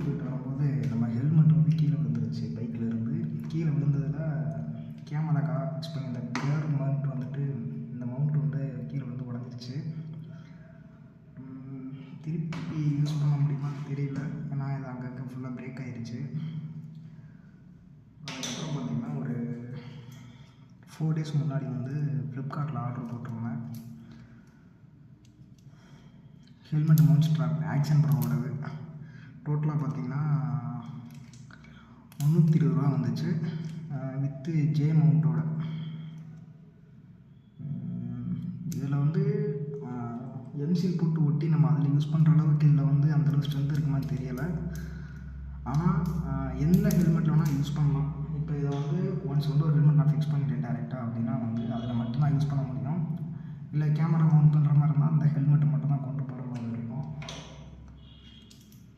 போயிட்டு வரும்போது நம்ம ஹெல்மெட் வந்து கீழே விழுந்துருச்சு. பைக்கில் இருந்து கீழே விழுந்ததில் கேமராக்காக ஃபிக்ஸ் பண்ணி இந்த கேர் மவுண்ட் வந்துட்டு இந்த மவுண்ட் வந்து கீழே வந்து உடஞ்சிருச்சு. திருப்பி யூஸ் பண்ண முடியுமான்னு தெரியல, ஏன்னா இது அங்கங்கே ஃபுல்லாக பிரேக் ஆகிடுச்சு. அதுக்கப்புறம் பார்த்திங்கன்னா ஒரு 4 days முன்னாடி வந்து ஃப்ளிப்கார்ட்டில் ஆர்டர் போட்டிருந்தேன். ஹெல்மெட் மவுண்ட் ஸ்ட்ராப் ஆக்ஷன் ப்ரோவோடது. டோட்டலாக பார்த்திங்கன்னா 320 ரூபா வந்துச்சு வித்து ஜே மவுண்ட்டோட. இதில் வந்து எம்சில் போட்டு ஒட்டி நம்ம அதில் யூஸ் பண்ணுற அளவுக்கு இதில் வந்து அந்தளவுக்கு ஸ்ட்ரென்த் இருக்குமான்னு தெரியலை. ஆனால் எந்த ஹெல்மெட்டில் வேணால் யூஸ் பண்ணலாம். இப்போ இதை வந்து ஒன்ஸ் வந்து ஒரு ஹெல்மெட் நான் ஃபிக்ஸ் பண்ணிட்டேன் டேரெக்டாக அப்படின்னா வந்து அதில் மட்டும்தான் யூஸ் பண்ண முடியும். இல்லை கேமரா மவுண்ட் பண்ணுற மாதிரி இருந்தால் அந்த ஹெல்மெட் மட்டும் தான்